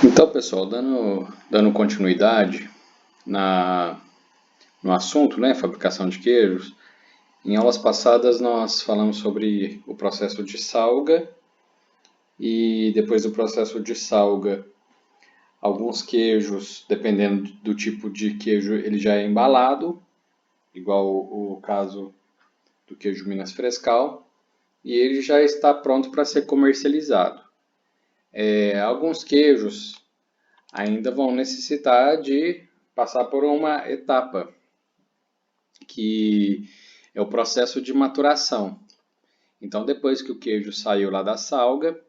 Então, pessoal, dando continuidade no assunto, né, fabricação de queijos, em aulas passadas nós falamos sobre o processo de salga e depois do processo de salga, alguns queijos, dependendo do tipo de queijo, ele já é embalado, igual o caso do queijo Minas Frescal, e ele já está pronto para ser comercializado. Alguns queijos ainda vão necessitar de passar por uma etapa, que é o processo de maturação. Então, depois que o queijo saiu lá da salga,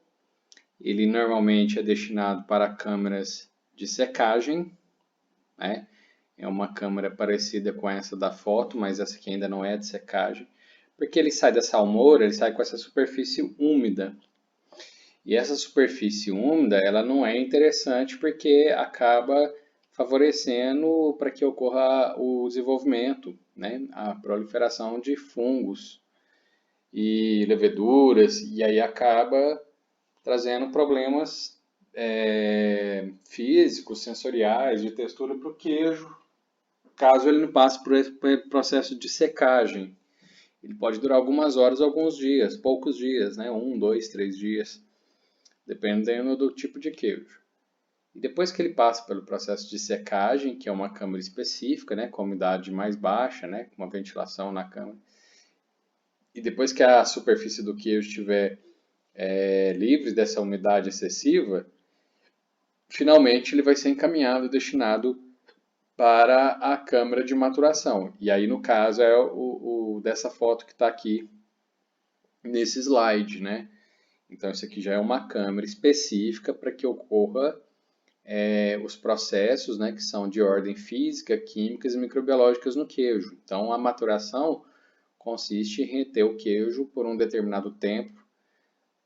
ele normalmente é destinado para câmaras de secagem, né? É uma câmara parecida com essa da foto, mas essa aqui ainda não é de secagem, porque ele sai da salmoura, ele sai com essa superfície úmida. E essa superfície úmida, ela não é interessante porque acaba favorecendo para que ocorra o desenvolvimento, né, a proliferação de fungos e leveduras, e aí acaba trazendo problemas físicos, sensoriais, de textura para o queijo, caso ele não passe por esse processo de secagem. Ele pode durar algumas horas, alguns dias, poucos dias, né, 1, 2, 3 dias, dependendo do tipo de queijo. E depois que ele passa pelo processo de secagem, que é uma câmara específica, né, com umidade mais baixa, né, com uma ventilação na câmara, e depois que a superfície do queijo estiver livre dessa umidade excessiva, finalmente ele vai ser encaminhado, destinado para a câmara de maturação. E aí, no caso, é o dessa foto que está aqui nesse slide, né? Então, isso aqui já é uma câmara específica para que ocorra os processos, né, que são de ordem física, químicas e microbiológicas no queijo. Então, a maturação consiste em reter o queijo por um determinado tempo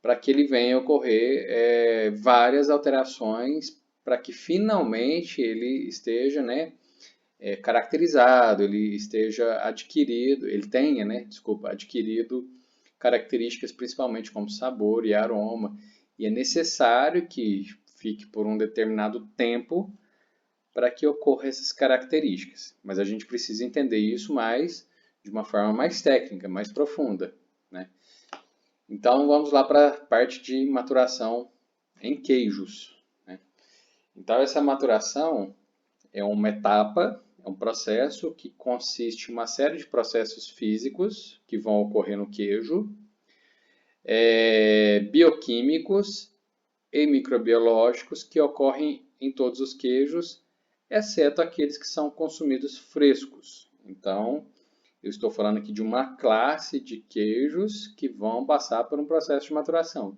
para que ele venha a ocorrer várias alterações para que finalmente ele esteja, né, caracterizado, ele esteja adquirido, ele tenha, né, desculpa, adquirido características principalmente como sabor e aroma. E é necessário que fique por um determinado tempo para que ocorra essas características. Mas a gente precisa entender isso mais de uma forma mais técnica, mais profunda, né? Então vamos lá para a parte de maturação em queijos, né? Então essa maturação é uma etapa, é um processo que consiste em uma série de processos físicos que vão ocorrer no queijo, bioquímicos e microbiológicos que ocorrem em todos os queijos, exceto aqueles que são consumidos frescos. Então, eu estou falando aqui de uma classe de queijos que vão passar por um processo de maturação.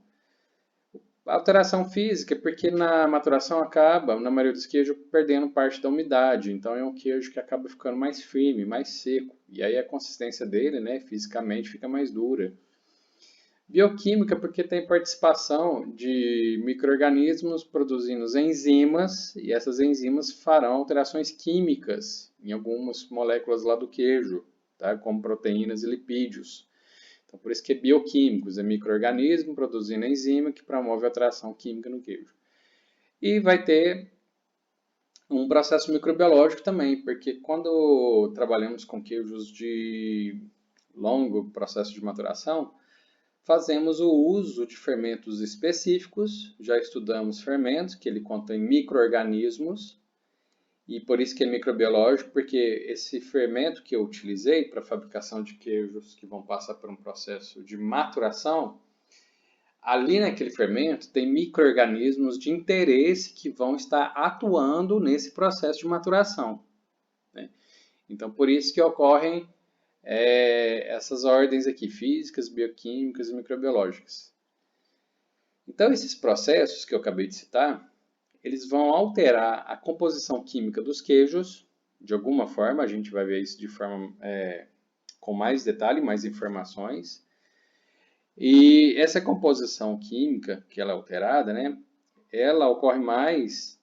A alteração física, porque na maturação acaba, na maioria dos queijos, perdendo parte da umidade. Então é um queijo que acaba ficando mais firme, mais seco. E aí a consistência dele, né, fisicamente, fica mais dura. Bioquímica, porque tem participação de micro-organismos produzindo enzimas, e essas enzimas farão alterações químicas em algumas moléculas lá do queijo, tá? Como proteínas e lipídios. Então, por isso que é bioquímicos, é micro-organismo produzindo enzima que promove a alteração química no queijo. E vai ter um processo microbiológico também, porque quando trabalhamos com queijos de longo processo de maturação, fazemos o uso de fermentos específicos, já estudamos fermentos, que ele contém micro-organismos, e por isso que é microbiológico, porque esse fermento que eu utilizei para a fabricação de queijos que vão passar por um processo de maturação, ali naquele fermento tem micro-organismos de interesse que vão estar atuando nesse processo de maturação, né? Então, por isso que ocorrem essas ordens aqui, físicas, bioquímicas e microbiológicas. Então, esses processos que eu acabei de citar, eles vão alterar a composição química dos queijos, de alguma forma, a gente vai ver isso de forma com mais detalhe, mais informações. E essa composição química, que ela é alterada, né, ela ocorre mais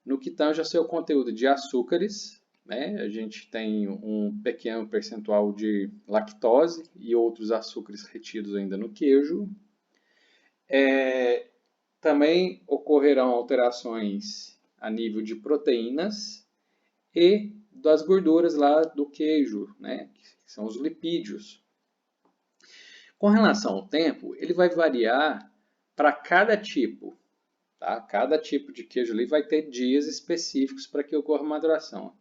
no que tange ao seu conteúdo de açúcares, né? A gente tem um pequeno percentual de lactose e outros açúcares retidos ainda no queijo. também ocorrerão alterações a nível de proteínas e das gorduras lá do queijo, né, que são os lipídios. Com relação ao tempo, ele vai variar para cada tipo. Tá? Cada tipo de queijo ali vai ter dias específicos para que ocorra a maturação.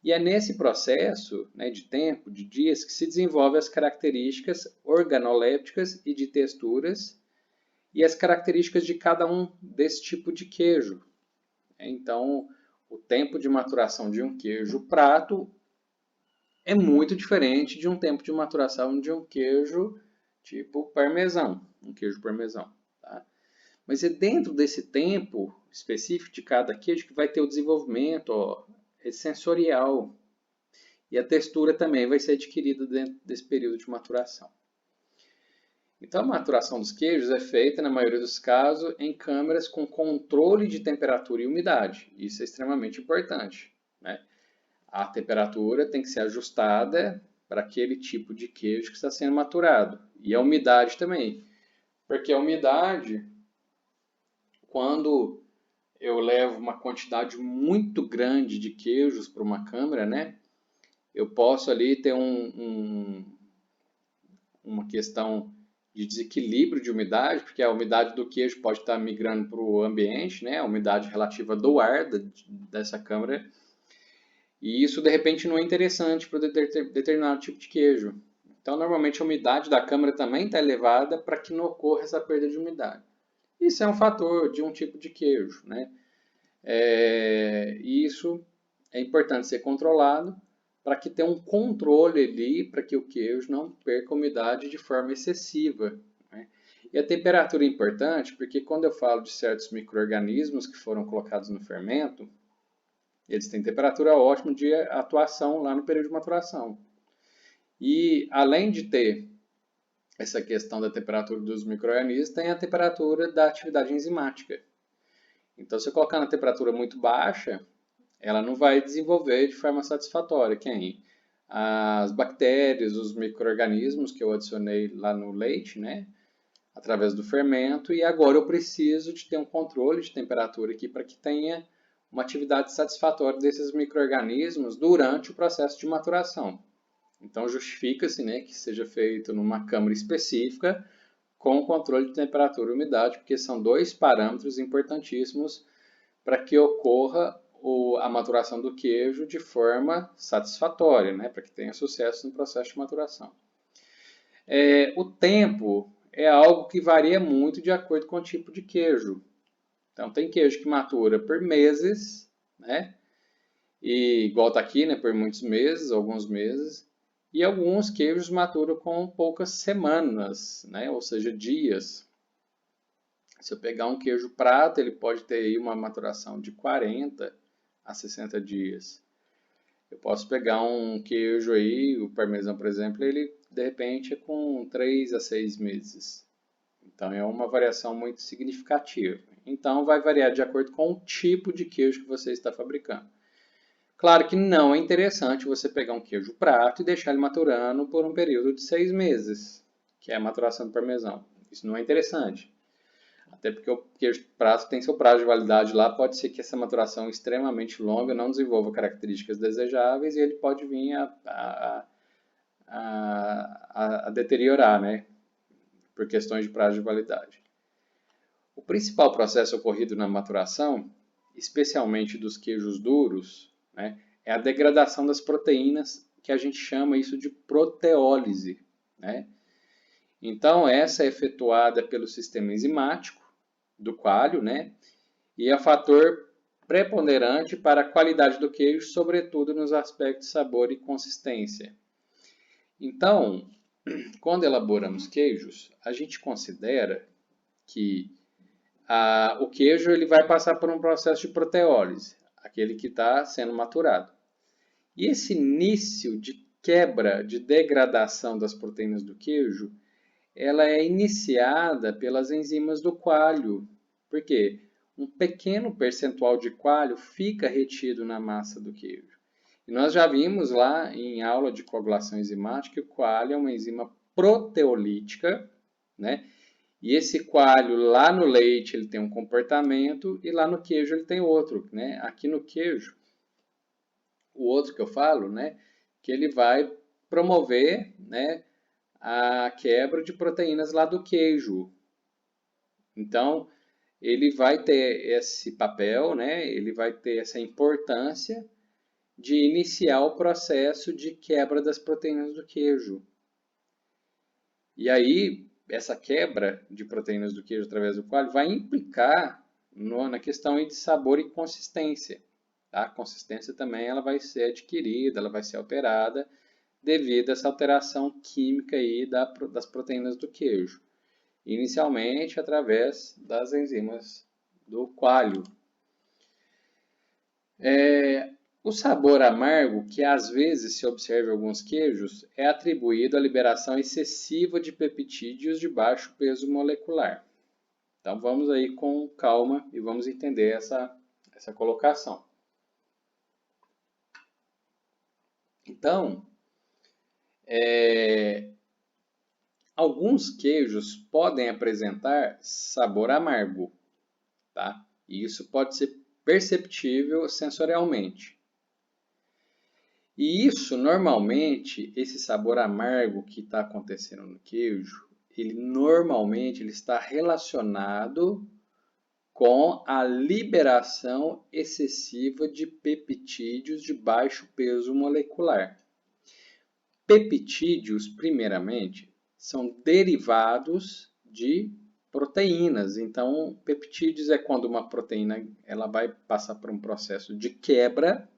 E é nesse processo, né, de tempo, de dias, que se desenvolvem as características organolépticas e de texturas e as características de cada um desse tipo de queijo. Então, o tempo de maturação de um queijo prato é muito diferente de um tempo de maturação de um queijo tipo parmesão, um queijo parmesão. Tá? Mas é dentro desse tempo específico de cada queijo que vai ter o desenvolvimento sensorial. E a textura também vai ser adquirida dentro desse período de maturação. Então, a maturação dos queijos é feita, na maioria dos casos, em câmaras com controle de temperatura e umidade. Isso é extremamente importante, né? A temperatura tem que ser ajustada para aquele tipo de queijo que está sendo maturado. E a umidade também. Porque a umidade, quando eu levo uma quantidade muito grande de queijos para uma câmara, né? Eu posso ali ter uma questão de desequilíbrio de umidade, porque a umidade do queijo pode estar migrando para o ambiente, né? A umidade relativa do ar dessa câmara. E isso, de repente, não é interessante para determinado tipo de queijo. Então, normalmente, a umidade da câmara também está elevada para que não ocorra essa perda de umidade. Isso é um fator de um tipo de queijo, né? Isso é importante ser controlado para que tenha um controle ali, para que o queijo não perca umidade de forma excessiva. Né? E a temperatura é importante porque quando eu falo de certos micro-organismos que foram colocados no fermento, eles têm temperatura ótima de atuação lá no período de maturação. E além de ter essa questão da temperatura dos micro-organismos, tem a temperatura da atividade enzimática. Então, se eu colocar na temperatura muito baixa, ela não vai desenvolver de forma satisfatória. Quem? As bactérias, os micro-organismos que eu adicionei lá no leite, né? Através do fermento, e agora eu preciso de ter um controle de temperatura aqui para que tenha uma atividade satisfatória desses micro-organismos durante o processo de maturação. Então, justifica-se, né, que seja feito numa câmara específica com controle de temperatura e umidade, porque são dois parâmetros importantíssimos para que ocorra a maturação do queijo de forma satisfatória, né, para que tenha sucesso no processo de maturação. O tempo é algo que varia muito de acordo com o tipo de queijo. Então, tem queijo que matura por meses, né, e igual está aqui, né, por muitos meses, alguns meses, e alguns queijos maturam com poucas semanas, né, ou seja, dias. Se eu pegar um queijo prato, ele pode ter aí uma maturação de 40 a 60 dias. Eu posso pegar um queijo aí, o parmesão, por exemplo, ele de repente é com 3 a 6 meses. Então é uma variação muito significativa. Então vai variar de acordo com o tipo de queijo que você está fabricando. Claro que não é interessante você pegar um queijo prato e deixar ele maturando por um período de 6 meses, que é a maturação do parmesão. Isso não é interessante. Até porque o queijo prato tem seu prazo de validade lá, pode ser que essa maturação extremamente longa não desenvolva características desejáveis e ele pode vir a deteriorar, né? Por questões de prazo de validade. O principal processo ocorrido na maturação, especialmente dos queijos duros, né, é a degradação das proteínas, que a gente chama isso de proteólise. Né? Então, essa é efetuada pelo sistema enzimático do coalho, né, e é fator preponderante para a qualidade do queijo, sobretudo nos aspectos sabor e consistência. Então, quando elaboramos queijos, a gente considera que o queijo ele vai passar por um processo de proteólise, aquele que está sendo maturado. E esse início de quebra, de degradação das proteínas do queijo, ela é iniciada pelas enzimas do coalho. Por quê? Um pequeno percentual de coalho fica retido na massa do queijo. E nós já vimos lá em aula de coagulação enzimática que o coalho é uma enzima proteolítica, né? E esse coalho lá no leite ele tem um comportamento e lá no queijo ele tem outro, né? Aqui no queijo, o outro que eu falo, né, que ele vai promover, né, a quebra de proteínas lá do queijo. Então, ele vai ter esse papel, né, ele vai ter essa importância de iniciar o processo de quebra das proteínas do queijo. E aí, essa quebra de proteínas do queijo através do coalho vai implicar na questão de sabor e consistência. Tá? A consistência também ela vai ser adquirida, ela vai ser alterada devido a essa alteração química aí das proteínas do queijo. Inicialmente através das enzimas do coalho. O sabor amargo, que às vezes se observa em alguns queijos, é atribuído à liberação excessiva de peptídeos de baixo peso molecular. Então vamos aí com calma e vamos entender essa colocação. Então, alguns queijos podem apresentar sabor amargo, tá? E isso pode ser perceptível sensorialmente. E isso, normalmente, esse sabor amargo que está acontecendo no queijo, ele está relacionado com a liberação excessiva de peptídeos de baixo peso molecular. Peptídeos, primeiramente, são derivados de proteínas. Então, peptídeos é quando uma proteína ela vai passar por um processo de quebra.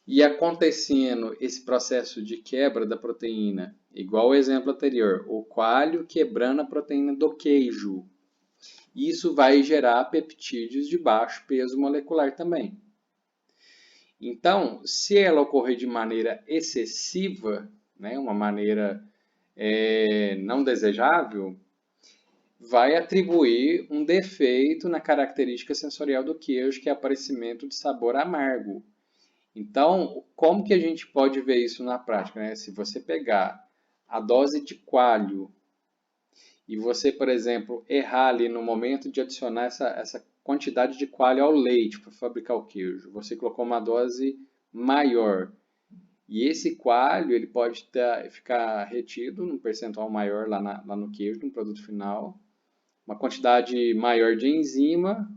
E acontecendo esse processo de quebra da proteína, igual o exemplo anterior, o coalho quebrando a proteína do queijo. Isso vai gerar peptídeos de baixo peso molecular também. Então, se ela ocorrer de maneira excessiva, né, uma maneira não desejável, vai atribuir um defeito na característica sensorial do queijo, que é o aparecimento de sabor amargo. Então, como que a gente pode ver isso na prática, né? Se você pegar a dose de coalho e você, por exemplo, errar ali no momento de adicionar essa quantidade de coalho ao leite para fabricar o queijo, você colocou uma dose maior e esse coalho ele pode ficar retido num percentual maior lá no queijo, no produto final, uma quantidade maior de enzima,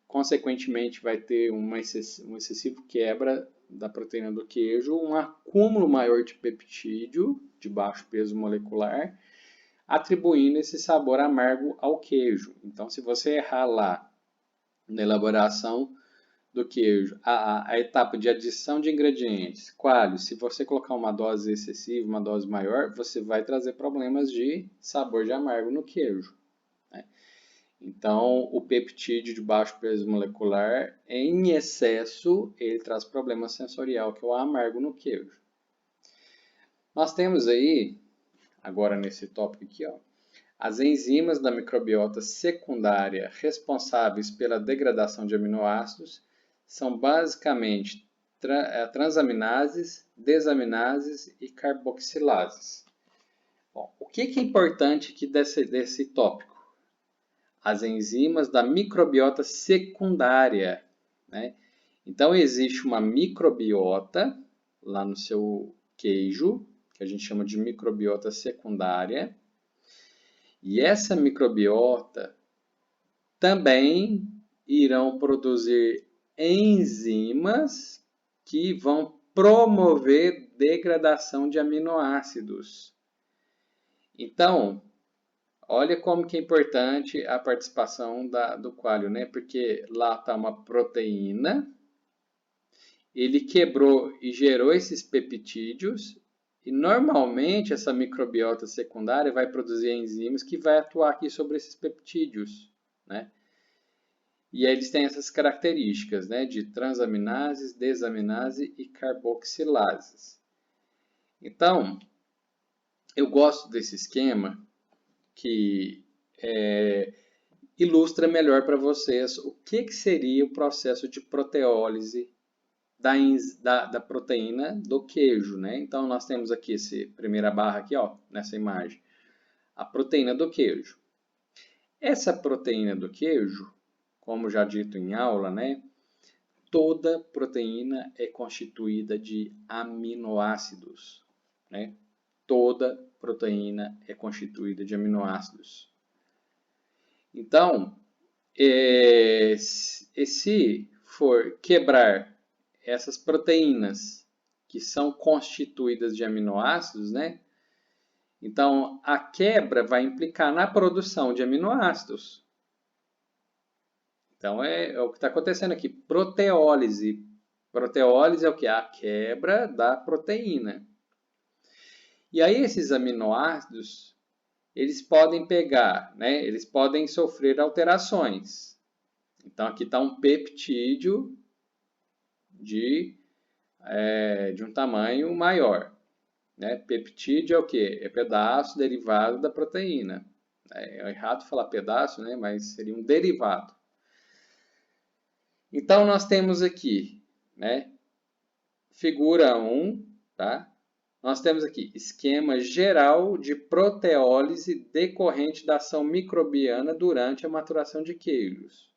consequentemente vai ter um excessivo quebra da proteína do queijo, um acúmulo maior de peptídeo de baixo peso molecular, atribuindo esse sabor amargo ao queijo. Então, se você errar lá na elaboração do queijo, a etapa de adição de ingredientes, coalho, se você colocar uma dose excessiva, uma dose maior, você vai trazer problemas de sabor de amargo no queijo. Então, o peptídeo de baixo peso molecular, em excesso, ele traz problema sensorial, que é o amargo no queijo. Nós temos aí, agora nesse tópico aqui, ó, as enzimas da microbiota secundária responsáveis pela degradação de aminoácidos são basicamente transaminases, desaminases e carboxilases. Bom, o que é importante aqui desse tópico? As enzimas da microbiota secundária, né? Então, existe uma microbiota lá no seu queijo, que a gente chama de microbiota secundária, e essa microbiota também irão produzir enzimas que vão promover degradação de aminoácidos. Então, olha como que é importante a participação do coalho, né? Porque lá está uma proteína, ele quebrou e gerou esses peptídeos, e normalmente essa microbiota secundária vai produzir enzimas que vai atuar aqui sobre esses peptídeos, né? E aí eles têm essas características, né? De transaminases, desaminase e carboxilases. Então, eu gosto desse esquema que ilustra melhor para vocês o que seria o processo de proteólise da proteína do queijo, né? Então, nós temos aqui essa primeira barra aqui, ó, nessa imagem, a proteína do queijo. Essa proteína do queijo, como já dito em aula, né? Toda proteína é constituída de aminoácidos, né? Toda proteína é constituída de aminoácidos. Então, se for quebrar essas proteínas que são constituídas de aminoácidos, né? Então, a quebra vai implicar na produção de aminoácidos. Então, é o que está acontecendo aqui. Proteólise. Proteólise é o que? A quebra da proteína. E aí, esses aminoácidos, eles podem pegar, né? Eles podem sofrer alterações. Então, aqui está um peptídeo de um tamanho maior. Né? Peptídeo é o quê? É pedaço derivado da proteína. É errado falar pedaço, né? Mas seria um derivado. Então, nós temos aqui, né? Figura 1, tá? Nós temos aqui esquema geral de proteólise decorrente da ação microbiana durante a maturação de queijos.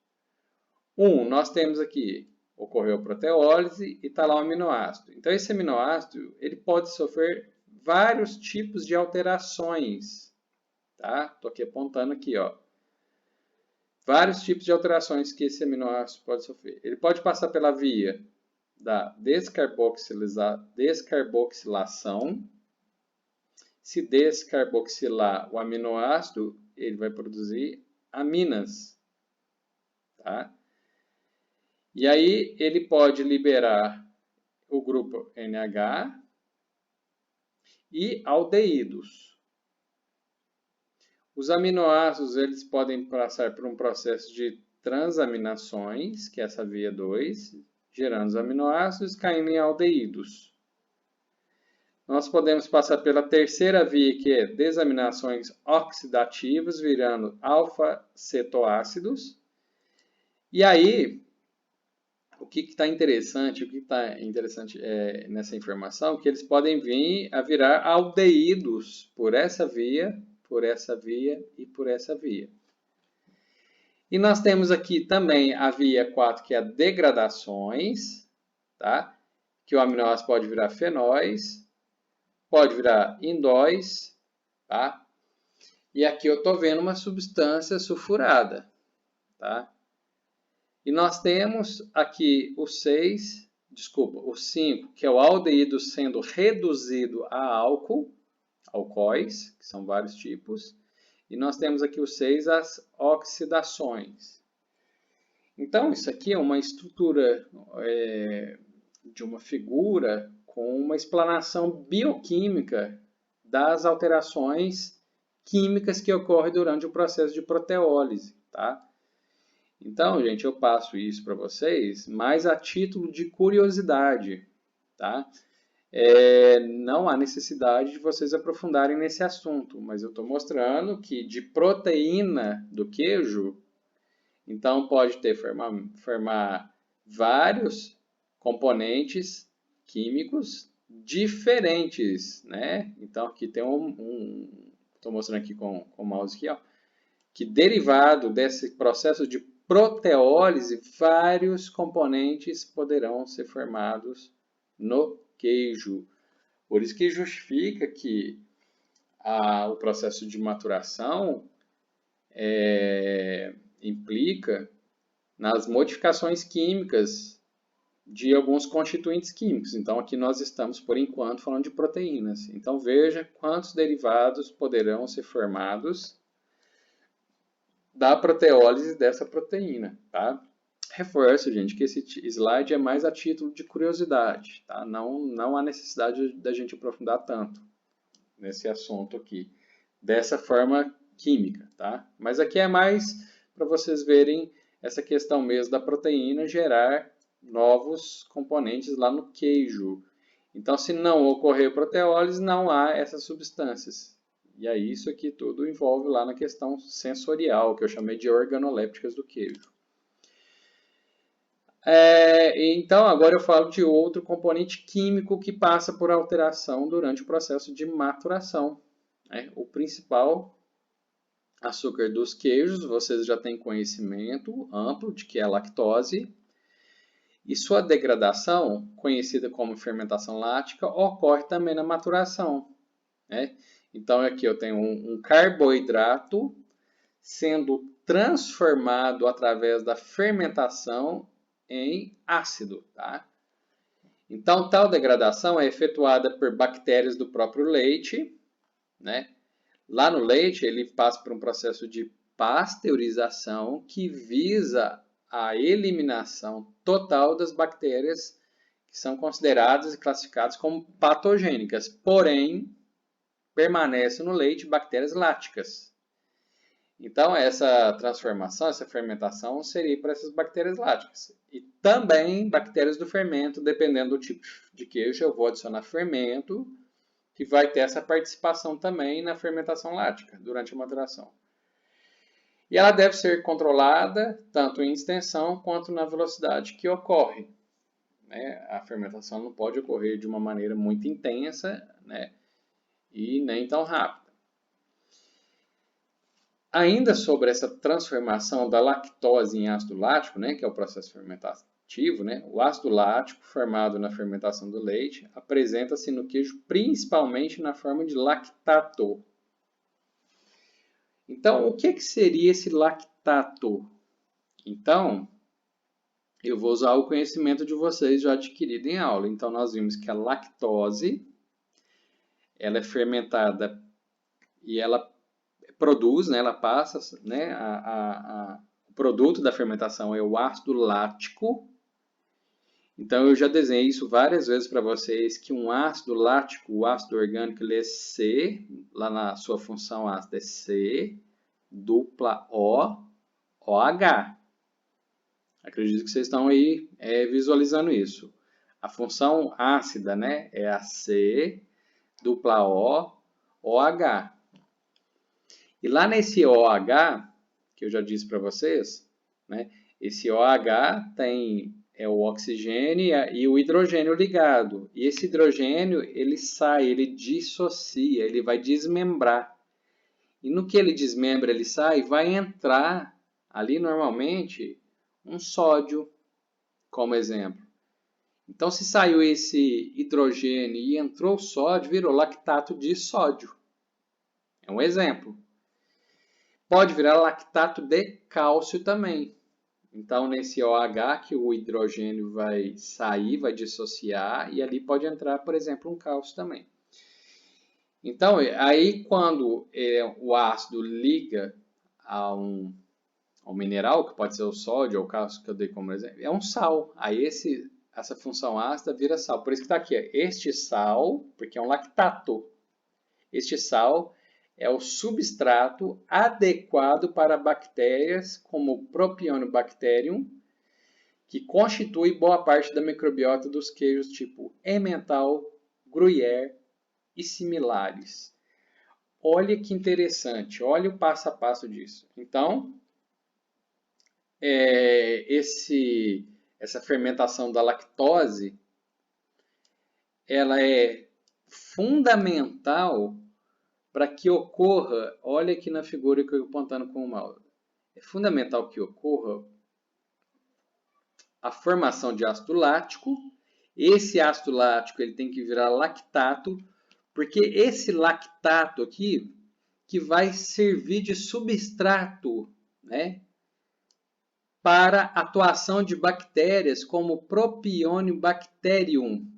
Nós temos aqui, ocorreu a proteólise e está lá o aminoácido. Então, esse aminoácido ele pode sofrer vários tipos de alterações. Tá? Estou aqui apontando aqui, ó. Vários tipos de alterações que esse aminoácido pode sofrer. Ele pode passar pela via da descarboxilação. Se descarboxilar o aminoácido, ele vai produzir aminas. Tá? E aí ele pode liberar o grupo NH e aldeídos. Os aminoácidos eles podem passar por um processo de transaminações, que é essa via 2, gerando os aminoácidos, caindo em aldeídos. Nós podemos passar pela terceira via, que é desaminações oxidativas, virando alfa-cetoácidos. E aí, o que está interessante, nessa informação, que eles podem vir a virar aldeídos por essa via e por essa via. E nós temos aqui também a via 4, que é a degradações, tá? Que o aminoácido pode virar fenóis, pode virar indóis, tá? E aqui eu estou vendo uma substância sulfurada, tá? E nós temos aqui o 5, que é o aldeído sendo reduzido a álcool, alcoóis, que são vários tipos. E nós temos aqui o 6, as oxidações. Então, isso aqui é uma estrutura de uma figura com uma explanação bioquímica das alterações químicas que ocorrem durante o processo de proteólise, tá? Então, gente, eu passo isso para vocês, mais a título de curiosidade, tá? Não há necessidade de vocês aprofundarem nesse assunto, mas eu estou mostrando que de proteína do queijo, então pode formar vários componentes químicos diferentes, né? Então aqui tem estou mostrando aqui com o mouse aqui, ó, que derivado desse processo de proteólise, vários componentes poderão ser formados no queijo. Por isso que justifica que o processo de maturação implica nas modificações químicas de alguns constituintes químicos. Então, aqui nós estamos, por enquanto, falando de proteínas. Então, veja quantos derivados poderão ser formados da proteólise dessa proteína, tá? Reforço, gente, que esse slide é mais a título de curiosidade, tá? Não há necessidade da gente aprofundar tanto nesse assunto aqui, dessa forma química, tá? Mas aqui é mais para vocês verem essa questão mesmo da proteína gerar novos componentes lá no queijo. Então, se não ocorrer proteólise, não há essas substâncias. E aí isso aqui tudo envolve lá na questão sensorial, que eu chamei de organolépticas do queijo. Então, agora eu falo de outro componente químico que passa por alteração durante o processo de maturação. O principal açúcar dos queijos, vocês já têm conhecimento amplo de que é a lactose. E sua degradação, conhecida como fermentação lática, ocorre também na maturação, né? Então aqui eu tenho um carboidrato sendo transformado através da fermentação em ácido, tá? Então, tal degradação é efetuada por bactérias do próprio leite, né? Lá no leite, ele passa por um processo de pasteurização que visa a eliminação total das bactérias que são consideradas e classificadas como patogênicas, porém, permanecem no leite bactérias láticas. Então, essa transformação, essa fermentação seria para essas bactérias láticas. E também bactérias do fermento, dependendo do tipo de queijo, eu vou adicionar fermento, que vai ter essa participação também na fermentação lática, durante a maturação. E ela deve ser controlada tanto em extensão quanto na velocidade que ocorre, né? A fermentação não pode ocorrer de uma maneira muito intensa, né? E nem tão rápida. Ainda sobre essa transformação da lactose em ácido lático, né, que é o processo fermentativo, né, o ácido lático formado na fermentação do leite apresenta-se no queijo principalmente na forma de lactato. Então, o que seria esse lactato? Então, eu vou usar o conhecimento de vocês já adquirido em aula. Então, nós vimos que a lactose ela é fermentada e ela produz, né, ela passa, né, o produto da fermentação é o ácido lático. Então, eu já desenhei isso várias vezes para vocês, que um ácido lático, o ácido orgânico, ele é C, lá na sua função ácida é C, dupla O, OH. Acredito que vocês estão aí visualizando isso. A função ácida, né, é a C, dupla O, OH. E lá nesse OH, que eu já disse para vocês, né, esse OH tem o oxigênio e o hidrogênio ligado. E esse hidrogênio, ele sai, ele dissocia, ele vai desmembrar. E no que ele desmembra, ele sai, vai entrar ali normalmente um sódio, como exemplo. Então, se saiu esse hidrogênio e entrou o sódio, virou lactato de sódio. É um exemplo. Pode virar lactato de cálcio também. Então, nesse OH, que o hidrogênio vai sair, vai dissociar, e ali pode entrar, por exemplo, um cálcio também. Então, aí quando o ácido liga a um mineral, que pode ser o sódio ou o cálcio, que eu dei como exemplo, é um sal. Aí essa função ácida vira sal. Por isso que está aqui, este sal, porque é um lactato. Este sal é o substrato adequado para bactérias como o Propionibacterium, que constitui boa parte da microbiota dos queijos tipo Emmental, Gruyère e similares. Olha que interessante, olha o passo a passo disso. Então, essa fermentação da lactose, ela é fundamental para que ocorra, olha aqui na figura que eu estou apontando com o mouse, é fundamental que ocorra a formação de ácido lático. Esse ácido lático ele tem que virar lactato, porque esse lactato aqui que vai servir de substrato, né, para a atuação de bactérias como Propionibacterium.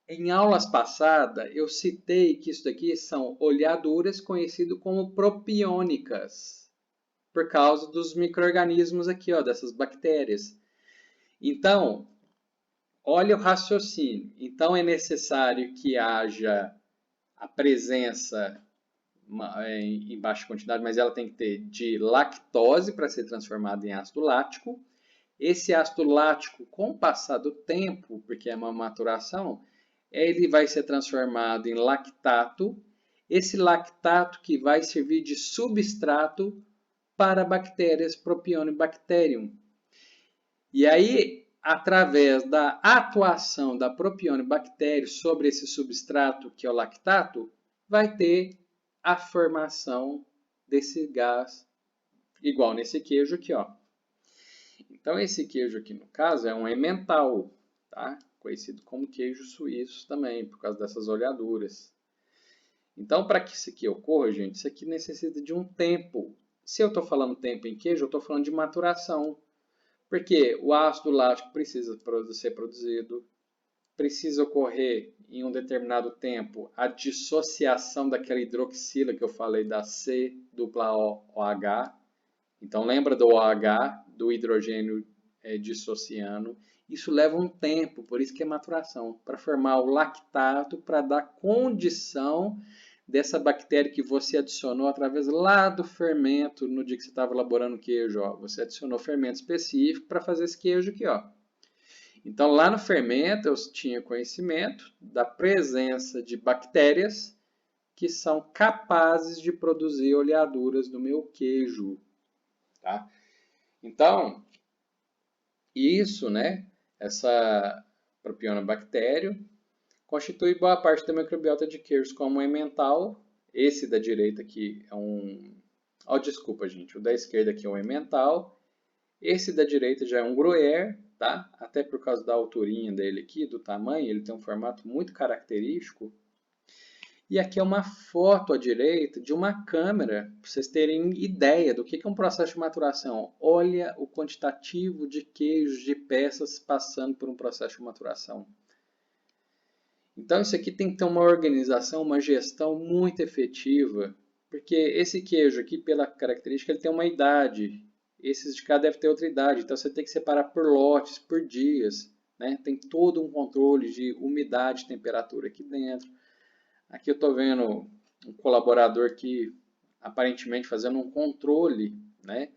Em aulas passadas, eu citei que isso daqui são oleaduras conhecidas como propiônicas, por causa dos micro-organismos aqui, ó, dessas bactérias. Então, olha o raciocínio. Então, é necessário que haja a presença em baixa quantidade, mas ela tem que ter de lactose para ser transformada em ácido lático. Esse ácido lático, com o passar do tempo, porque é uma maturação, ele vai ser transformado em lactato. Esse lactato que vai servir de substrato para bactérias Propionibacterium. E aí, através da atuação da Propionibacterium sobre esse substrato, que é o lactato, vai ter a formação desse gás, igual nesse queijo aqui, ó. Então, esse queijo aqui, no caso, é um emmental, tá? Conhecido como queijo suíço também, por causa dessas oleaduras. Então, para que isso aqui ocorra, gente, isso aqui necessita de um tempo. Se eu estou falando tempo em queijo, eu estou falando de maturação. Porque o ácido lático precisa ser produzido, precisa ocorrer em um determinado tempo a dissociação daquela hidroxila que eu falei da COOH. Então, lembra do OH, do hidrogênio dissociando. Isso leva um tempo, por isso que é maturação, para formar o lactato, para dar condição dessa bactéria que você adicionou através lá do fermento no dia que você estava elaborando o queijo. Ó. Você adicionou fermento específico para fazer esse queijo aqui. Ó. Então, lá no fermento, eu tinha conhecimento da presença de bactérias que são capazes de produzir oleaduras no meu queijo. Tá? Então, isso, né, essa propionibactério, constitui boa parte da microbiota de queijos como um emmental. Esse da direita aqui é um... Oh, desculpa, gente. O da esquerda aqui é um emmental. Esse da direita já é um gruyère, tá? Até por causa da alturinha dele aqui, do tamanho, ele tem um formato muito característico. E aqui é uma foto à direita de uma câmera, para vocês terem ideia do que é um processo de maturação. Olha o quantitativo de queijos, de peças passando por um processo de maturação. Então, isso aqui tem que ter uma organização, uma gestão muito efetiva, porque esse queijo aqui, pela característica, ele tem uma idade. Esses de cá devem ter outra idade, então você tem que separar por lotes, por dias. Né? Tem todo um controle de umidade, temperatura aqui dentro. Aqui eu estou vendo um colaborador aqui, aparentemente fazendo um controle, né,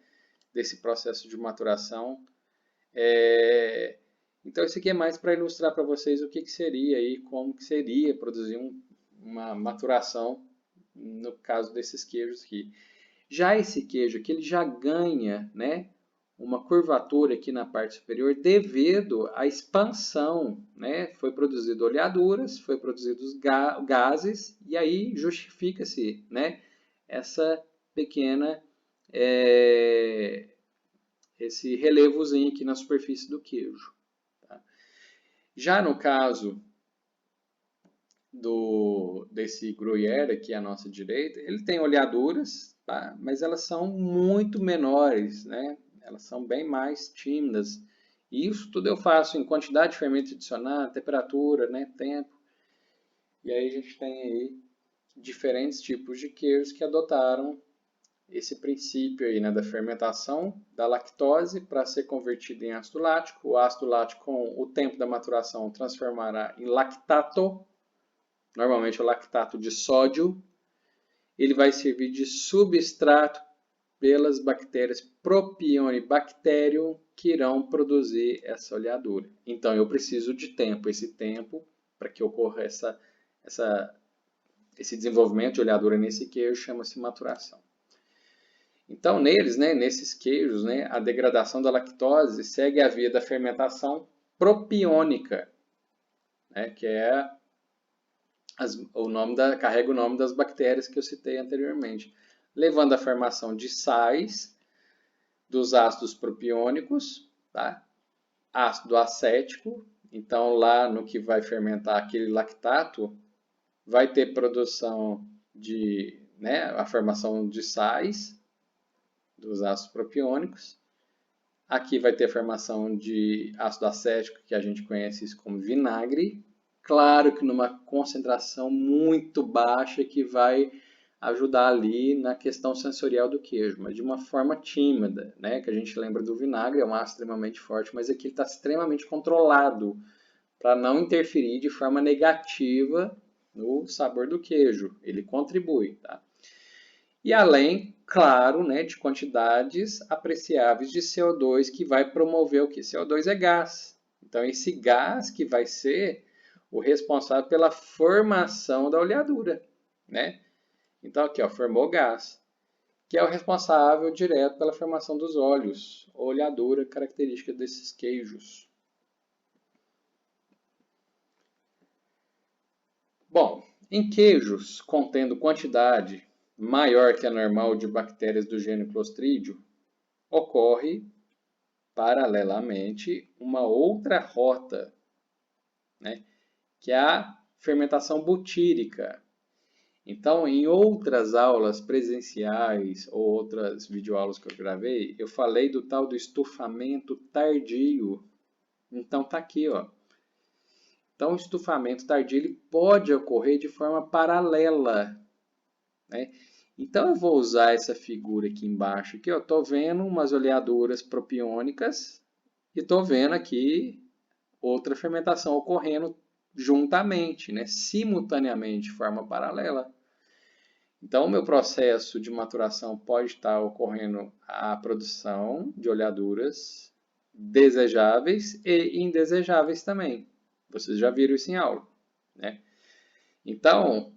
desse processo de maturação. Então, isso aqui é mais para ilustrar para vocês o que seria e como que seria produzir uma maturação no caso desses queijos aqui. Já esse queijo aqui, ele já ganha, né, uma curvatura aqui na parte superior devido à expansão, né? Foi produzido oleaduras, foi produzidos gases e aí justifica-se, né, essa pequena esse relevozinho aqui na superfície do queijo. Tá? Já no caso desse gruyère aqui à nossa direita, ele tem oleaduras, tá? Mas elas são muito menores, né? Elas são bem mais tímidas. E isso tudo eu faço em quantidade de fermento adicionado, temperatura, né? Tempo. E aí a gente tem aí diferentes tipos de queijos que adotaram esse princípio aí, né, da fermentação da lactose para ser convertido em ácido lático. O ácido lático, com o tempo da maturação, transformará em lactato, normalmente o lactato de sódio. Ele vai servir de substrato pelas bactérias Propionibacterium que irão produzir essa oleadura. Então, eu preciso de tempo. Esse tempo, para que ocorra esse desenvolvimento de oleadura nesse queijo, chama-se maturação. Então, neles, né, nesses queijos, né, a degradação da lactose segue a via da fermentação propiônica, né, que é carrega o nome das bactérias que eu citei anteriormente, levando à formação de sais dos ácidos propiônicos, tá? Ácido acético, então lá no que vai fermentar aquele lactato, vai ter produção de, né, a formação de sais dos ácidos propiônicos. Aqui vai ter a formação de ácido acético, que a gente conhece isso como vinagre. Claro que numa concentração muito baixa que vai ajudar ali na questão sensorial do queijo, mas de uma forma tímida, né? Que a gente lembra do vinagre, é um ácido extremamente forte, mas aqui ele está extremamente controlado para não interferir de forma negativa no sabor do queijo. Ele contribui, tá? E além, claro, né, de quantidades apreciáveis de CO2 que vai promover o que? CO2 é gás. Então, esse gás que vai ser o responsável pela formação da oleadura, né? Então, aqui, ó, formou gás, que é o responsável direto pela formação dos óleos, oleadura característica desses queijos. Bom, em queijos contendo quantidade maior que a normal de bactérias do gênero Clostridium, ocorre paralelamente uma outra rota, né, que é a fermentação butírica. Então, em outras aulas presenciais ou outras videoaulas que eu gravei, eu falei do tal do estufamento tardio. Então, tá aqui, ó. Então, o estufamento tardio ele pode ocorrer de forma paralela, né? Então, eu vou usar essa figura aqui embaixo. Aqui, eu estou vendo umas oleaduras propiônicas e estou vendo aqui outra fermentação ocorrendo juntamente, né? Simultaneamente, de forma paralela. Então, o meu processo de maturação pode estar ocorrendo a produção de oleaduras desejáveis e indesejáveis também. Vocês já viram isso em aula, né? Então,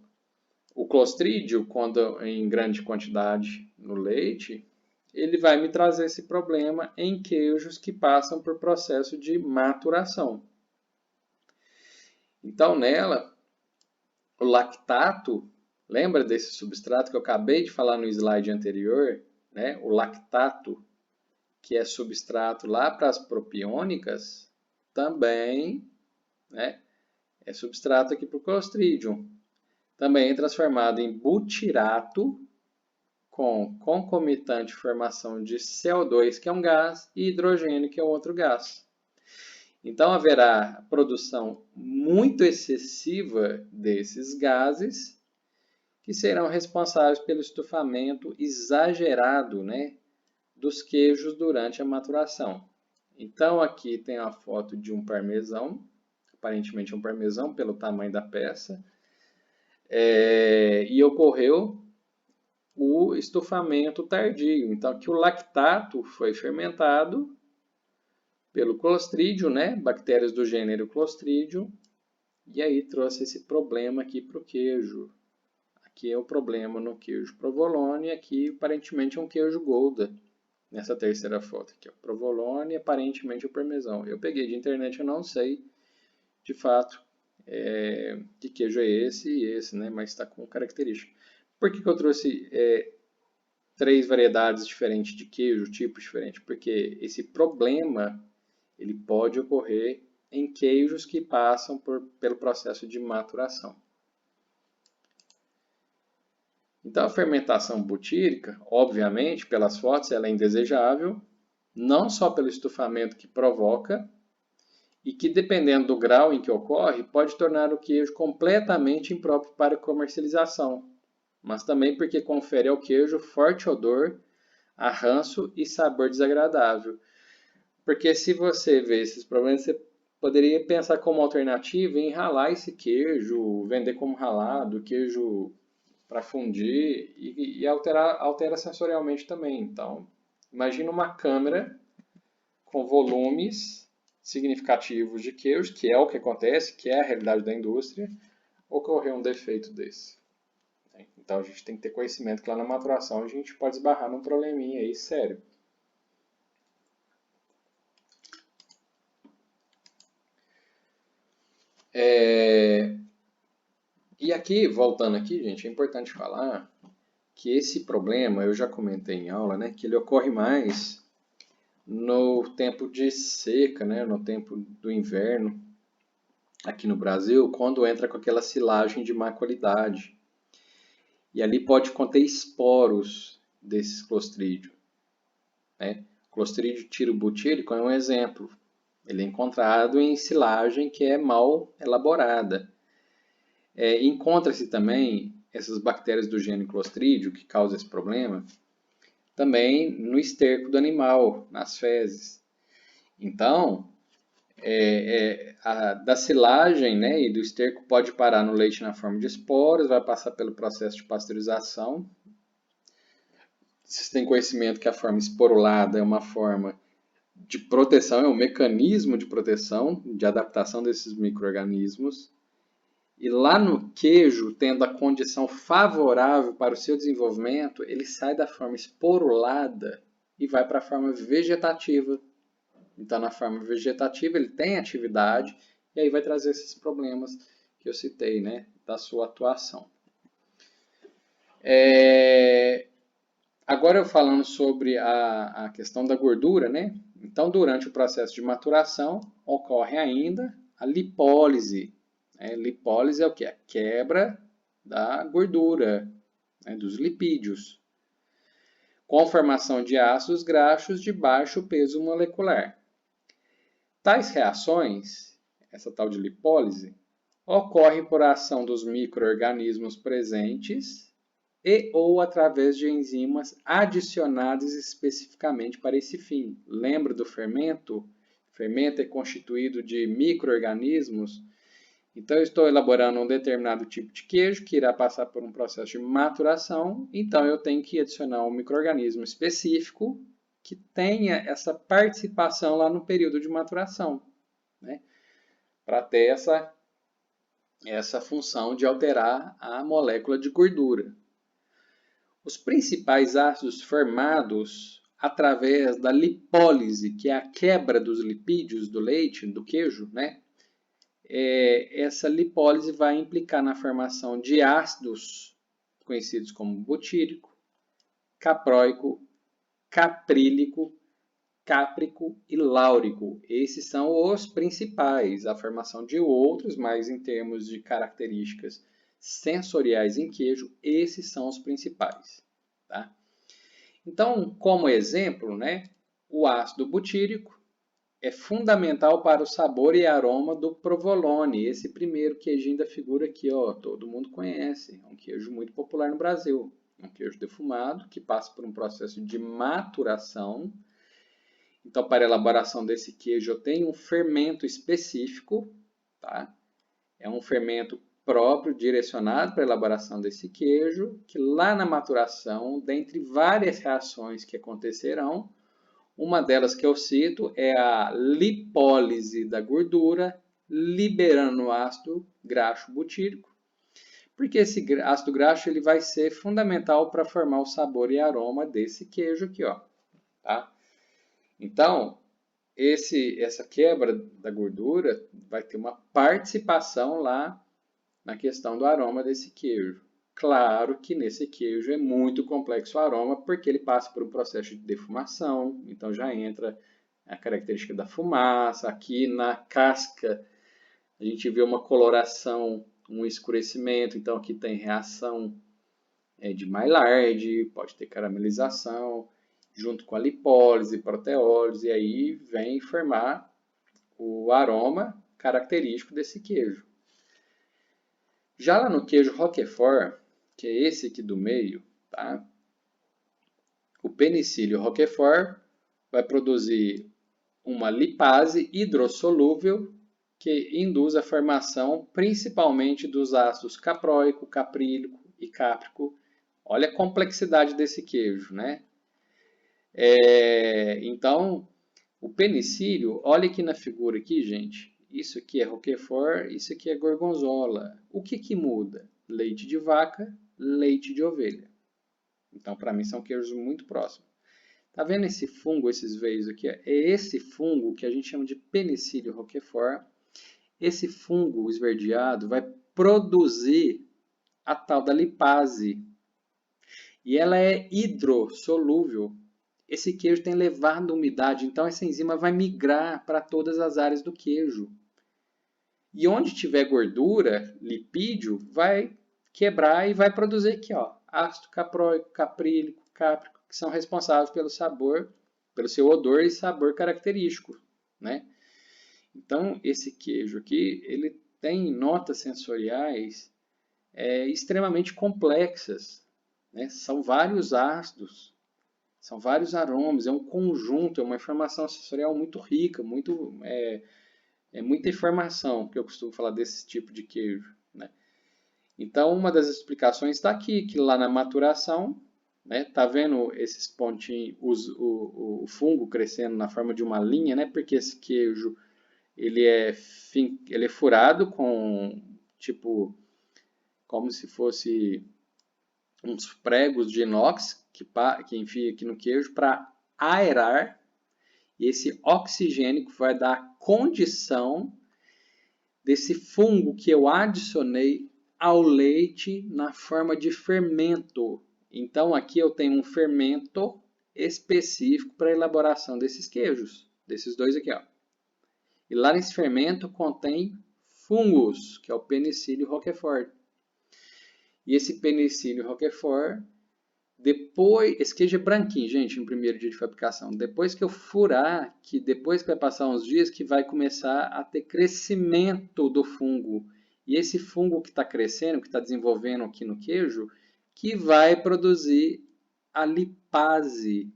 o Clostridium, quando em grande quantidade no leite, ele vai me trazer esse problema em queijos que passam por processo de maturação. Então, nela, o lactato, lembra desse substrato que eu acabei de falar no slide anterior, né? O lactato, que é substrato lá para as propiônicas, também, né, é substrato aqui para o Clostridium. Também é transformado em butirato, com concomitante formação de CO2, que é um gás, e hidrogênio, que é outro gás. Então, haverá produção muito excessiva desses gases, que serão responsáveis pelo estufamento exagerado, né, dos queijos durante a maturação. Então, aqui tem a foto de um parmesão, aparentemente um parmesão pelo tamanho da peça, e ocorreu o estufamento tardio. Então, aqui o lactato foi fermentado pelo Clostridium, né, bactérias do gênero Clostridium, e aí trouxe esse problema aqui para o queijo. Aqui é o problema no queijo provolone, e aqui aparentemente é um queijo Gouda. Nessa terceira foto aqui, ó, provolone, aparentemente o parmesão. Eu peguei de internet, eu não sei de fato que queijo é esse e esse, né? Mas está com característica. Por que eu trouxe 3 variedades diferentes de queijo, tipos diferentes? Porque esse problema ele pode ocorrer em queijos que passam pelo processo de maturação. Então, a fermentação butírica, obviamente, pelas fotos, ela é indesejável, não só pelo estufamento que provoca, e que, dependendo do grau em que ocorre, pode tornar o queijo completamente impróprio para comercialização, mas também porque confere ao queijo forte odor, arranço e sabor desagradável. Porque se você vê esses problemas, você poderia pensar como alternativa em ralar esse queijo, vender como ralado, queijo para fundir e altera sensorialmente também. Então, imagina uma câmera com volumes significativos de queijo, que é o que acontece, que é a realidade da indústria, ocorrer um defeito desse. Então, a gente tem que ter conhecimento que lá na maturação a gente pode esbarrar num probleminha aí sério. E aqui, voltando aqui, gente, é importante falar que esse problema, eu já comentei em aula, né, que ele ocorre mais no tempo de seca, né, no tempo do inverno, aqui no Brasil, quando entra com aquela silagem de má qualidade. E ali pode conter esporos desses Clostridium, né? Clostridium tirobutírico é um exemplo. Ele é encontrado em silagem que é mal elaborada. Encontra-se também essas bactérias do gênero Clostridium, que causam esse problema, também no esterco do animal, nas fezes. Então, da silagem, né, e do esterco pode parar no leite na forma de esporos, vai passar pelo processo de pasteurização. Vocês têm conhecimento que a forma esporulada é uma forma de proteção, é um mecanismo de proteção, de adaptação desses micro-organismos. E lá no queijo, tendo a condição favorável para o seu desenvolvimento, ele sai da forma esporulada e vai para a forma vegetativa. Então, na forma vegetativa, ele tem atividade e aí vai trazer esses problemas que eu citei, né, da sua atuação. Agora eu falando sobre a questão da gordura, né? Então, durante o processo de maturação, ocorre ainda a lipólise. Lipólise é o que? A quebra da gordura, né? Dos lipídios, com formação de ácidos graxos de baixo peso molecular. Tais reações, essa tal de lipólise, ocorre por ação dos micro-organismos presentes e ou através de enzimas adicionadas especificamente para esse fim. Lembra do fermento? O fermento é constituído de micro-organismos. Então, eu estou elaborando um determinado tipo de queijo que irá passar por um processo de maturação. Então, eu tenho que adicionar um micro-organismo específico que tenha essa participação lá no período de maturação, né? Para ter essa função de alterar a molécula de gordura. Os principais ácidos formados através da lipólise, que é a quebra dos lipídios do leite, do queijo, né? Essa lipólise vai implicar na formação de ácidos conhecidos como butírico, capróico, caprílico, cáprico e láurico. Esses são os principais. A formação de outros, mas em termos de características sensoriais em queijo, esses são os principais. Tá? Então, como exemplo, né, o ácido butírico é fundamental para o sabor e aroma do provolone. Esse primeiro queijinho da figura aqui, ó, todo mundo conhece. É um queijo muito popular no Brasil. É um queijo defumado que passa por um processo de maturação. Então, para a elaboração desse queijo, eu tenho um fermento específico, tá? É um fermento próprio, direcionado para a elaboração desse queijo, que lá na maturação, dentre várias reações que acontecerão, uma delas que eu cito é a lipólise da gordura, liberando o ácido graxo butírico, porque esse ácido graxo ele vai ser fundamental para formar o sabor e aroma desse queijo aqui, ó, tá? Então, essa quebra da gordura vai ter uma participação lá na questão do aroma desse queijo. Claro que nesse queijo é muito complexo o aroma, porque ele passa por um processo de defumação, então já entra a característica da fumaça. Aqui na casca a gente vê uma coloração, um escurecimento, então aqui tem reação de Maillard, pode ter caramelização, junto com a lipólise, proteólise, e aí vem formar o aroma característico desse queijo. Já lá no queijo Roquefort, que é esse aqui do meio, tá? O penicílio Roquefort vai produzir uma lipase hidrossolúvel que induz a formação principalmente dos ácidos capróico, caprílico e cáprico. Olha a complexidade desse queijo, né? Então, o penicílio, olha aqui na figura aqui, gente. Isso aqui é Roquefort, isso aqui é Gorgonzola. O que que muda? Leite de vaca, leite de ovelha. Então, para mim, são queijos muito próximos. Tá vendo esse fungo, esses veios aqui? É esse fungo que a gente chama de penicílio Roquefort. Esse fungo esverdeado vai produzir a tal da lipase. E ela é hidrossolúvel. Esse queijo tem elevada umidade, então essa enzima vai migrar para todas as áreas do queijo. E onde tiver gordura, lipídio, vai quebrar e vai produzir aqui, ó, ácido capróico, caprílico, cáprico, que são responsáveis pelo sabor, pelo seu odor e sabor característico, né? Então, esse queijo aqui, ele tem notas sensoriais extremamente complexas, né? São vários ácidos, são vários aromas, é um conjunto, é uma informação sensorial muito rica, muita informação que eu costumo falar desse tipo de queijo, né? Então, uma das explicações está aqui, que lá na maturação, né, tá vendo esses pontinhos, o fungo crescendo na forma de uma linha, né? Porque esse queijo ele é furado com, tipo, como se fosse uns pregos de inox que enfia aqui no queijo para aerar, e esse oxigênio vai dar condição desse fungo que eu adicionei ao leite na forma de fermento. Então, aqui eu tenho um fermento específico para a elaboração desses queijos, desses dois aqui, ó. E lá nesse fermento contém fungos, que é o Penicillium roquefort. E esse Penicillium roquefort, depois, esse queijo é branquinho, gente, no primeiro dia de fabricação. Depois que eu furar, que depois que vai passar uns dias, que vai começar a ter crescimento do fungo. E esse fungo que está crescendo, que está desenvolvendo aqui no queijo, que vai produzir a lipase,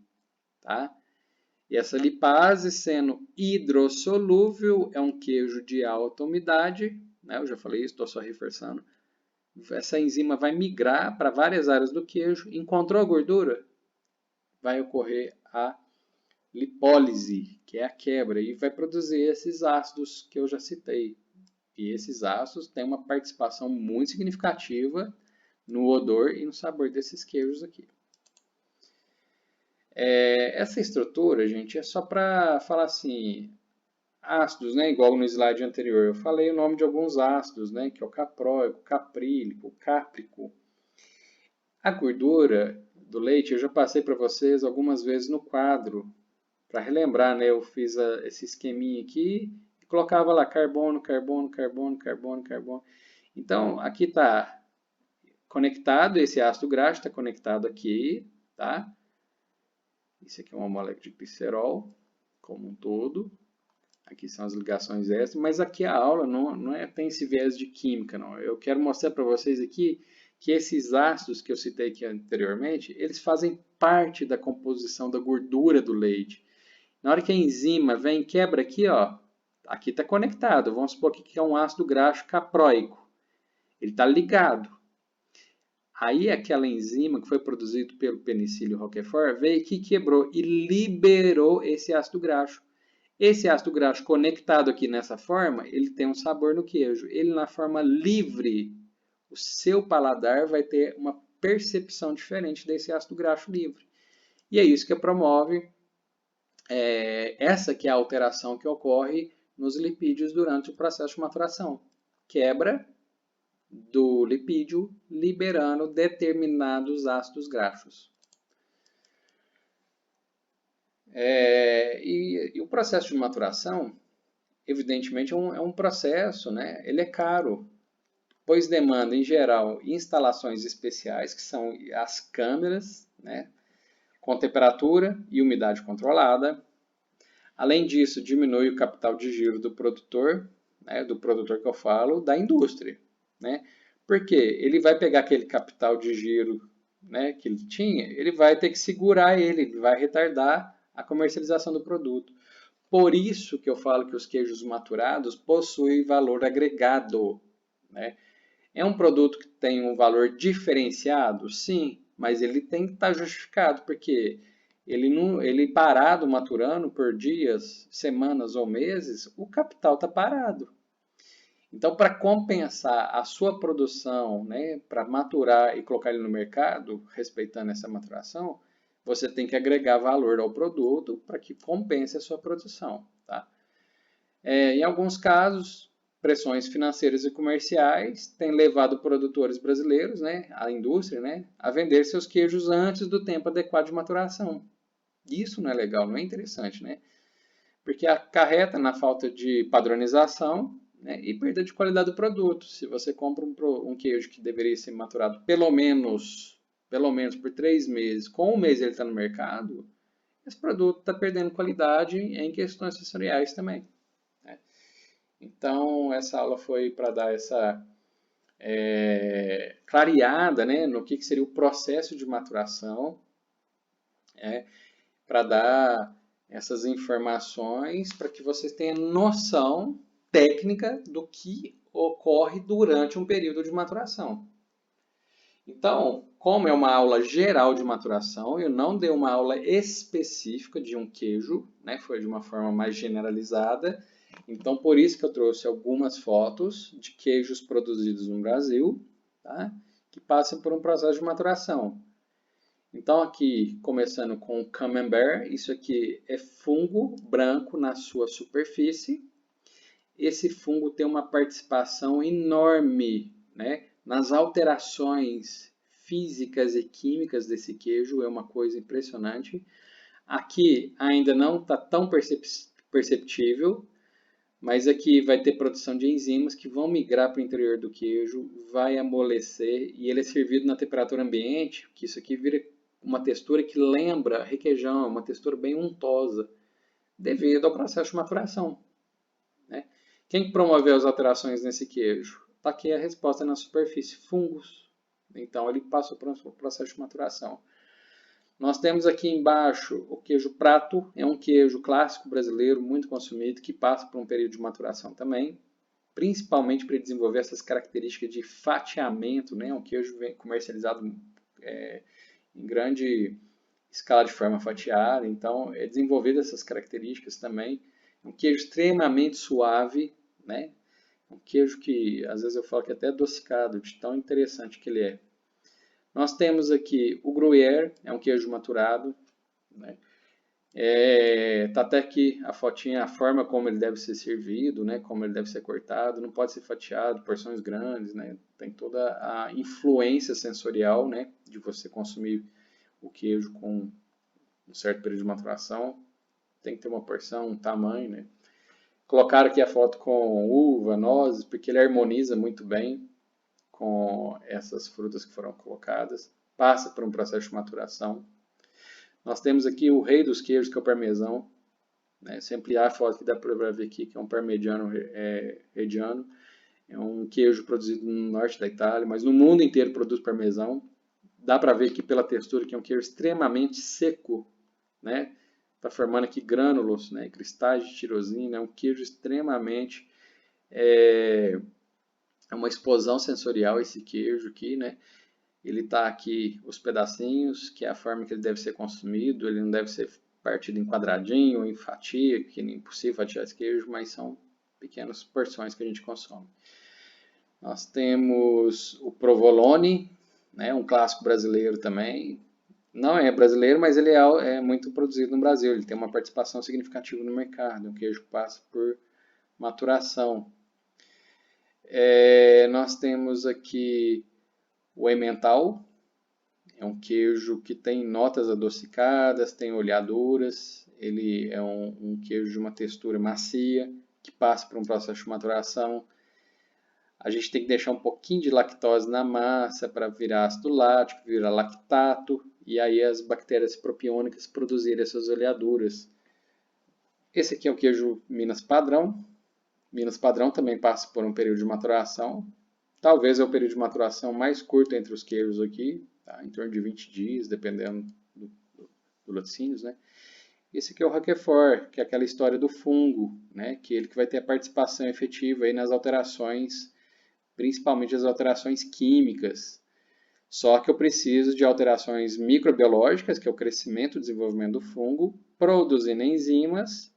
tá? E essa lipase, sendo hidrossolúvel, é um queijo de alta umidade, né? Eu já falei isso, estou só reforçando. Essa enzima vai migrar para várias áreas do queijo. Encontrou a gordura? Vai ocorrer a lipólise, que é a quebra, e vai produzir esses ácidos que eu já citei. E esses ácidos têm uma participação muito significativa no odor e no sabor desses queijos aqui. Essa estrutura, gente, é só para falar assim, ácidos, né? Igual no slide anterior. Eu falei o nome de alguns ácidos, né? Que é o capróico, caprílico, cáprico. A gordura do leite eu já passei para vocês algumas vezes no quadro. Para relembrar, né? Eu fiz esse esqueminha aqui e colocava lá carbono, carbono, carbono, carbono, carbono. Então, aqui está conectado, esse ácido graxo está conectado aqui, tá? Isso aqui é uma molécula de glicerol, como um todo. Aqui são as ligações extras, mas aqui a aula tem esse viés de química, não. Eu quero mostrar para vocês aqui que esses ácidos que eu citei aqui anteriormente, eles fazem parte da composição da gordura do leite. Na hora que a enzima vem e quebra aqui, ó, aqui está conectado. Vamos supor que é um ácido graxo capróico. Ele está ligado. Aí aquela enzima que foi produzida pelo Penicillium roquefort veio aqui, quebrou e liberou esse ácido graxo. Esse ácido graxo conectado aqui nessa forma, ele tem um sabor no queijo. Ele na forma livre, o seu paladar vai ter uma percepção diferente desse ácido graxo livre. E é isso que promove essa que é a alteração que ocorre nos lipídios durante o processo de maturação. Quebra do lipídio, liberando determinados ácidos graxos. E o processo de maturação, evidentemente, é um processo, né? Ele é caro, pois demanda, em geral, instalações especiais, que são as câmeras, né? Com temperatura e umidade controlada. Além disso, diminui o capital de giro do produtor, né? Do produtor que eu falo, da indústria, né? Porque ele vai pegar aquele capital de giro, né, que ele tinha, ele vai ter que segurar ele vai retardar a comercialização do produto. Por isso que eu falo que os queijos maturados possuem valor agregado, né? É um produto que tem um valor diferenciado? Sim, mas ele tem que estar justificado, porque ele parado maturando por dias, semanas ou meses, o capital está parado. Então, para compensar a sua produção, né, para maturar e colocar ele no mercado, respeitando essa maturação, você tem que agregar valor ao produto para que compense a sua produção. Tá? Em alguns casos, pressões financeiras e comerciais têm levado produtores brasileiros, né, a indústria, né, a vender seus queijos antes do tempo adequado de maturação. Isso não é legal, não é interessante, né? Porque acarreta na falta de padronização, né, e perda de qualidade do produto. Se você compra um queijo que deveria ser maturado pelo menos por 3 meses, com um mês ele está no mercado, esse produto está perdendo qualidade em questões sensoriais também. Né? Então, essa aula foi para dar essa clareada, né, no que seria o processo de maturação, para dar essas informações para que vocês tenham noção técnica do que ocorre durante um período de maturação. Então, como é uma aula geral de maturação, eu não dei uma aula específica de um queijo, né? Foi de uma forma mais generalizada. Então, por isso que eu trouxe algumas fotos de queijos produzidos no Brasil, tá? Que passam por um processo de maturação. Então, aqui, começando com o camembert, isso aqui é fungo branco na sua superfície. Esse fungo tem uma participação enorme, né, nas alterações físicas e químicas desse queijo, é uma coisa impressionante. Aqui ainda não está tão perceptível, mas aqui vai ter produção de enzimas que vão migrar para o interior do queijo, vai amolecer e ele é servido na temperatura ambiente, que isso aqui vira uma textura que lembra requeijão, uma textura bem untosa, devido ao processo de maturação. Né? Quem promoveu as alterações nesse queijo? Está aqui a resposta na superfície, fungos. Então ele passou por um processo de maturação. Nós temos aqui embaixo o queijo prato, é um queijo clássico brasileiro, muito consumido, que passa por um período de maturação também, principalmente para desenvolver essas características de fatiamento, né? Um queijo comercializado em grande escala de forma fatiada, então é desenvolvido essas características também. É um queijo extremamente suave, né? Um queijo que às vezes eu falo que é até adocicado, de tão interessante que ele é. Nós temos aqui o Gruyère, é um queijo maturado, né? Tá até aqui a fotinha, a forma como ele deve ser servido, né? Como ele deve ser cortado, não pode ser fatiado, porções grandes, né? Tem toda a influência sensorial, né? De você consumir o queijo com um certo período de maturação, tem que ter uma porção, um tamanho, né? Colocaram aqui a foto com uva, nozes, porque ele harmoniza muito bem com essas frutas que foram colocadas, passa por um processo de maturação. Nós temos aqui o rei dos queijos, que é o parmesão. Né? Se ampliar a foto que dá para ver aqui, que é um parmegiano reggiano. É um queijo produzido no norte da Itália, mas no mundo inteiro produz parmesão. Dá para ver aqui pela textura que é um queijo extremamente seco, né? Está formando aqui grânulos, né? Cristais de tirosina. É um queijo extremamente... É uma explosão sensorial esse queijo aqui, né? Ele está aqui os pedacinhos, que é a forma que ele deve ser consumido. Ele não deve ser partido em quadradinho, em fatia, que é impossível fatiar esse queijo, mas são pequenas porções que a gente consome. Nós temos o provolone, né? Um clássico brasileiro também. Não é brasileiro, mas ele é muito produzido no Brasil. Ele tem uma participação significativa no mercado. Um queijo que passa por maturação. Nós temos aqui o emmental, é um queijo que tem notas adocicadas, tem oleaduras, ele é um queijo de uma textura macia, que passa por um processo de maturação. A gente tem que deixar um pouquinho de lactose na massa para virar ácido lático, virar lactato, e aí as bactérias propiônicas produzirem essas oleaduras. Esse aqui é o queijo Minas Padrão. Minas Padrão também passa por um período de maturação. Talvez é o período de maturação mais curto entre os queijos aqui, tá? Em torno de 20 dias, dependendo do laticínios, né? Esse aqui é o Roquefort, que é aquela história do fungo, né? Que ele que vai ter a participação efetiva aí nas alterações, principalmente as alterações químicas. Só que eu preciso de alterações microbiológicas, que é o crescimento e desenvolvimento do fungo, produzindo enzimas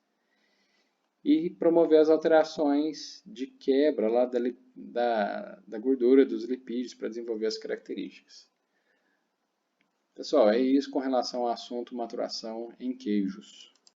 e promover as alterações de quebra lá da gordura dos lipídios para desenvolver as características. Pessoal, é isso com relação ao assunto maturação em queijos.